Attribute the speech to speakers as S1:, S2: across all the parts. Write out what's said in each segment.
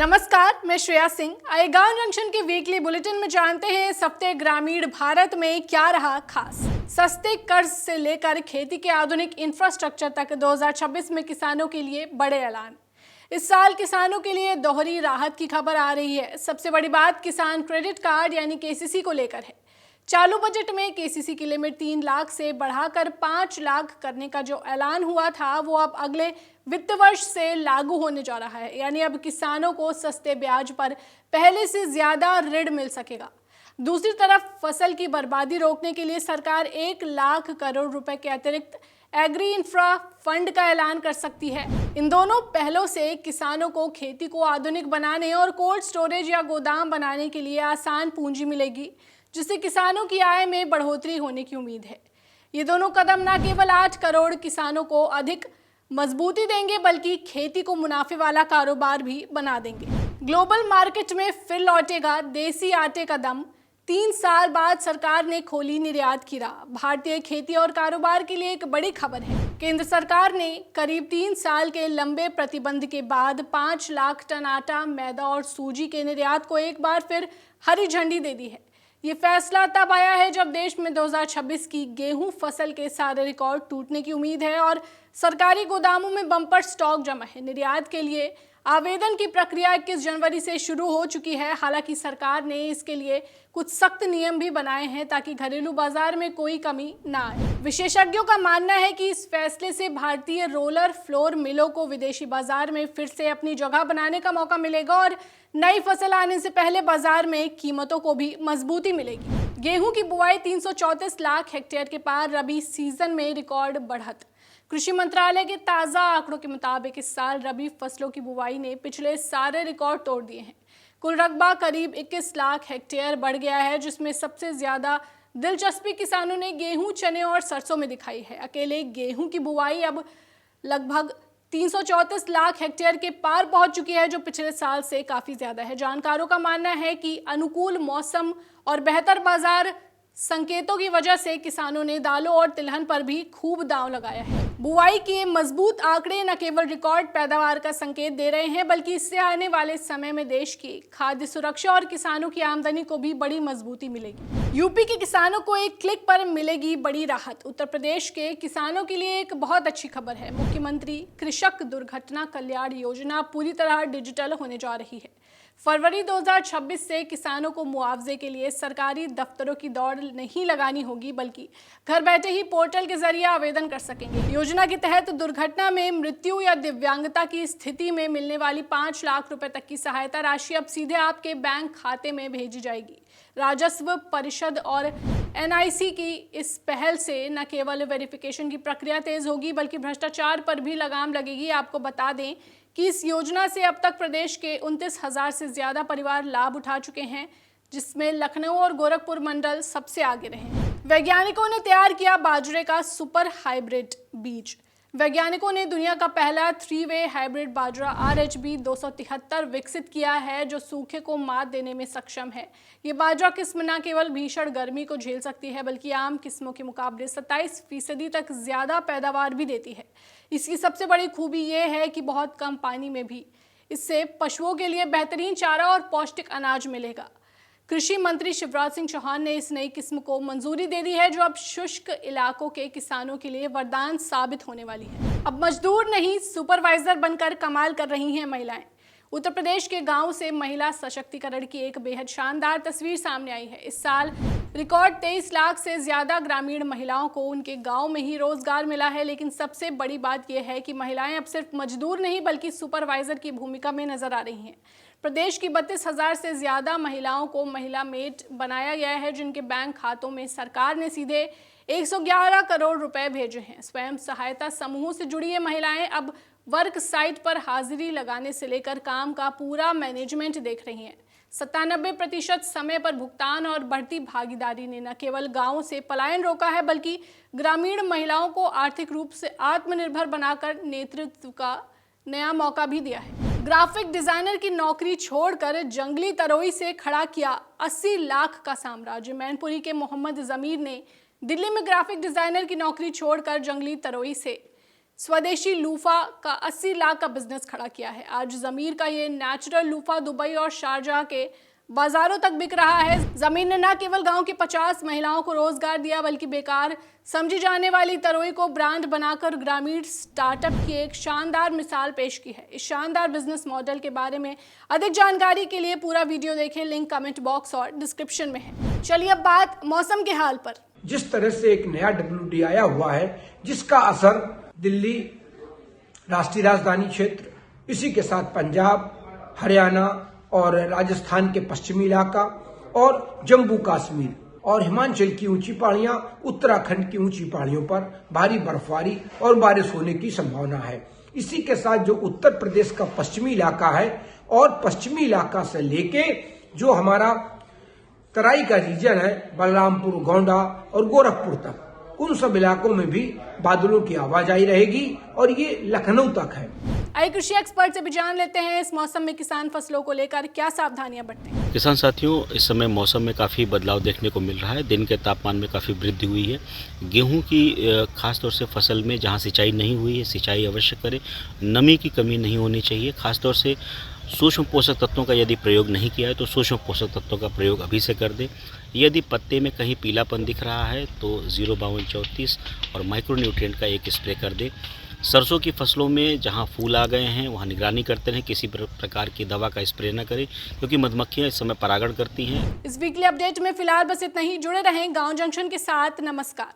S1: नमस्कार, मैं श्रेया सिंह। आइए गांव जंक्शन के वीकली बुलेटिन में जानते हैं इस हफ्ते ग्रामीण भारत में क्या रहा खास। सस्ते कर्ज से लेकर खेती के आधुनिक इंफ्रास्ट्रक्चर तक 2026 में किसानों के लिए बड़े ऐलान। इस साल किसानों के लिए दोहरी राहत की खबर आ रही है। सबसे बड़ी बात किसान क्रेडिट कार्ड यानी केसीसी को लेकर है। चालू बजट में केसीसी की लिमिट 3 लाख से बढ़ाकर 5 लाख करने का जो ऐलान हुआ था वो अब अगले वित्त वर्ष से लागू होने जा रहा है। यानी अब किसानों को सस्ते ब्याज पर पहले से ज्यादा ऋण मिल सकेगा। दूसरी तरफ फसल की बर्बादी रोकने के लिए सरकार 1 लाख करोड़ रुपए के अतिरिक्त एग्री इंफ्रा फंड का ऐलान कर सकती है। इन दोनों पहलों से किसानों को खेती को आधुनिक बनाने और कोल्ड स्टोरेज या गोदाम बनाने के लिए आसान पूंजी मिलेगी, जिससे किसानों की आय में बढ़ोतरी होने की उम्मीद है। ये दोनों कदम न केवल 8 करोड़ किसानों को अधिक मजबूती देंगे बल्कि खेती को मुनाफे वाला कारोबार भी बना देंगे। ग्लोबल मार्केट में फिर लौटेगा देसी आटे का दम। 3 साल बाद सरकार ने खोली निर्यात की राह। भारतीय खेती और कारोबार के लिए एक बड़ी खबर है। केंद्र सरकार ने करीब 3 साल के लंबे प्रतिबंध के बाद 5 लाख टन आटा, मैदा और सूजी के निर्यात को एक बार फिर हरी झंडी दे दी है। ये फैसला तब आया है जब देश में 2026 की गेहूं फसल के सारे रिकॉर्ड टूटने की उम्मीद है और सरकारी गोदामों में बम्पर स्टॉक जमा है। निर्यात के लिए आवेदन की प्रक्रिया 21 जनवरी से शुरू हो चुकी है। हालांकि सरकार ने इसके लिए कुछ सख्त नियम भी बनाए हैं ताकि घरेलू बाजार में कोई कमी ना आए। विशेषज्ञों का मानना है कि इस फैसले से भारतीय रोलर फ्लोर मिलों को विदेशी बाजार में फिर से अपनी जगह बनाने का मौका मिलेगा और नई फसल आने से पहले बाजार में कीमतों को भी मजबूती मिलेगी। गेहूं की बुआई 334 लाख हेक्टेयर के पार, रबी सीजन में रिकॉर्ड बढ़त। कृषि मंत्रालय के ताज़ा आंकड़ों के मुताबिक इस साल रबी फसलों की बुआई ने पिछले सारे रिकॉर्ड तोड़ दिए हैं। कुल रकबा करीब 21 लाख हेक्टेयर बढ़ गया है, जिसमें सबसे ज्यादा दिलचस्पी किसानों ने गेहूं, चने और सरसों में दिखाई है। अकेले गेहूं की बुआई अब लगभग 334 लाख हेक्टेयर के पार पहुंच चुकी है, जो पिछले साल से काफी ज्यादा है। जानकारों का मानना है कि अनुकूल मौसम और बेहतर बाजार संकेतों की वजह से किसानों ने दालों और तिलहन पर भी खूब दांव लगाया है। बुआई के मजबूत आंकड़े न केवल रिकॉर्ड पैदावार का संकेत दे रहे हैं बल्कि इससे आने वाले समय में देश की खाद्य सुरक्षा और किसानों की आमदनी को भी बड़ी मजबूती मिलेगी। यूपी के किसानों को एक क्लिक पर मिलेगी बड़ी राहत। उत्तर प्रदेश के किसानों के लिए एक बहुत अच्छी खबर है। मुख्यमंत्री कृषक दुर्घटना कल्याण योजना पूरी तरह डिजिटल होने जा रही है। फरवरी 2026 से किसानों को मुआवजे के लिए सरकारी दफ्तरों की दौड़ नहीं लगानी होगी, बल्कि घर बैठे ही पोर्टल के जरिए आवेदन कर सकेंगे। योजना के तहत दुर्घटना में मृत्यु या दिव्यांगता की स्थिति में मिलने वाली 5 लाख रुपए तक की सहायता राशि अब सीधे आपके बैंक खाते में भेजी जाएगी। राजस्व परिषद और एनआईसी की इस पहल से न केवल वेरिफिकेशन की प्रक्रिया तेज होगी बल्कि भ्रष्टाचार पर भी लगाम लगेगी। आपको बता दें कि इस योजना से अब तक प्रदेश के 29,000 से ज्यादा परिवार लाभ उठा चुके हैं, जिसमें लखनऊ और गोरखपुर मंडल सबसे आगे रहे हैं। वैज्ञानिकों ने तैयार किया बाजरे का सुपर हाइब्रिड बीज। वैज्ञानिकों ने दुनिया का पहला 3-वे हाइब्रिड बाजरा RH-B 273 विकसित किया है, जो सूखे को मात देने में सक्षम है। ये बाजरा किस्म न केवल भीषण गर्मी को झेल सकती है बल्कि आम किस्मों के मुकाबले 27% तक ज्यादा पैदावार भी देती है। इसकी सबसे बड़ी खूबी ये है कि बहुत कम पानी में भी इससे पशुओं के लिए बेहतरीन चारा और पौष्टिक अनाज मिलेगा। कृषि मंत्री शिवराज सिंह चौहान ने इस नई किस्म को मंजूरी दे दी है, जो अब शुष्क इलाकों के किसानों के लिए वरदान साबित होने वाली है। अब मजदूर नहीं, सुपरवाइजर बनकर कमाल कर रही हैं महिलाएं। उत्तर प्रदेश के गांव से महिला सशक्तिकरण की एक बेहद शानदार तस्वीर सामने आई है। इस साल रिकॉर्ड 23 लाख से ज्यादा ग्रामीण महिलाओं को उनके गांव में ही रोजगार मिला है। लेकिन सबसे बड़ी बात यह है कि महिलाएं अब सिर्फ मजदूर नहीं बल्कि सुपरवाइजर की भूमिका में नजर आ रही हैं। प्रदेश की 32,000 से ज्यादा महिलाओं को महिला मेट बनाया गया है, जिनके बैंक खातों में सरकार ने सीधे 111 करोड़ रुपए भेजे हैं। स्वयं सहायता समूहों से जुड़ी ये महिलाएं अब वर्क साइट पर हाजिरी लगाने से लेकर काम का पूरा मैनेजमेंट देख रही हैं। 97% समय पर भुगतान और बढ़ती भागीदारी ने न केवल गांवों से पलायन रोका है बल्कि ग्रामीण महिलाओं को आर्थिक रूप से आत्मनिर्भर बनाकर नेतृत्व का नया मौका भी दिया है। ग्राफिक डिजाइनर की नौकरी छोड़कर जंगली तरोई से खड़ा किया 80 लाख का साम्राज्य। मैनपुरी के मोहम्मद जमीर ने दिल्ली में ग्राफिक डिजाइनर की नौकरी छोड़कर जंगली तरोई से स्वदेशी लूफा का 80 लाख का बिजनेस खड़ा किया है। आज जमीर का ये नेचुरल लूफा दुबई और शारजाह के बाजारों तक बिक रहा है। जमीर ने न केवल गांव की 50 महिलाओं को रोजगार दिया, बल्कि बेकार समझी जाने वाली तरोई को ब्रांड बनाकर ग्रामीण स्टार्टअप की एक शानदार मिसाल पेश की है। इस शानदार बिजनेस मॉडल के बारे में अधिक जानकारी के लिए पूरा वीडियो देखें, लिंक कमेंट बॉक्स और डिस्क्रिप्शन में है। चलिए अब बात मौसम के हाल पर।
S2: जिस तरह से एक नया WD आया हुआ है, जिसका असर दिल्ली, राष्ट्रीय राजधानी क्षेत्र, इसी के साथ पंजाब, हरियाणा और राजस्थान के पश्चिमी इलाका और जम्मू कश्मीर और हिमाचल की ऊंची पहाड़ियां, उत्तराखंड की ऊंची पहाड़ियों पर भारी बर्फबारी और बारिश होने की संभावना है। इसी के साथ जो उत्तर प्रदेश का पश्चिमी इलाका है और पश्चिमी इलाका से लेके जो हमारा तराई का रीजन है, बलरामपुर, गोंडा और गोरखपुर तक, उन सब इलाकों में भी बादलों की आवाजाही रहेगी और ये लखनऊ तक है।
S1: आइए कृषि एक्सपर्ट से भी जान लेते हैं इस मौसम में किसान फसलों को लेकर क्या सावधानियां बरतें।
S3: किसान साथियों, इस समय मौसम में काफ़ी बदलाव देखने को मिल रहा है। दिन के तापमान में काफ़ी वृद्धि हुई है। गेहूं की खासतौर से फसल में जहां सिंचाई नहीं हुई है, सिंचाई अवश्य करें। नमी की कमी नहीं होनी चाहिए। खासतौर से सूक्ष्म पोषक तत्वों का यदि प्रयोग नहीं किया है तो सूक्ष्म पोषक तत्वों का प्रयोग अभी से कर दें। यदि पत्ते में कहीं पीलापन दिख रहा है तो 05234 और माइक्रोन्यूट्रिएंट का एक स्प्रे कर दें। सरसों की फसलों में जहां फूल आ गए हैं वहां निगरानी करते रहें, किसी प्रकार की दवा का स्प्रे न करें, क्योंकि मधुमक्खियां इस समय परागण करती हैं।
S1: इस वीकली अपडेट में फिलहाल बस इतना ही। जुड़े रहें गांव जंक्शन के साथ। नमस्कार।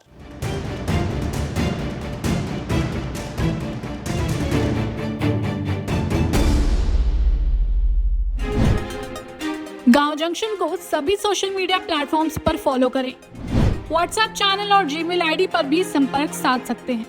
S1: गांव जंक्शन को सभी सोशल मीडिया प्लेटफॉर्म्स पर फॉलो करें। व्हाट्सएप चैनल और जीमेल आईडी पर भी संपर्क साध सकते हैं।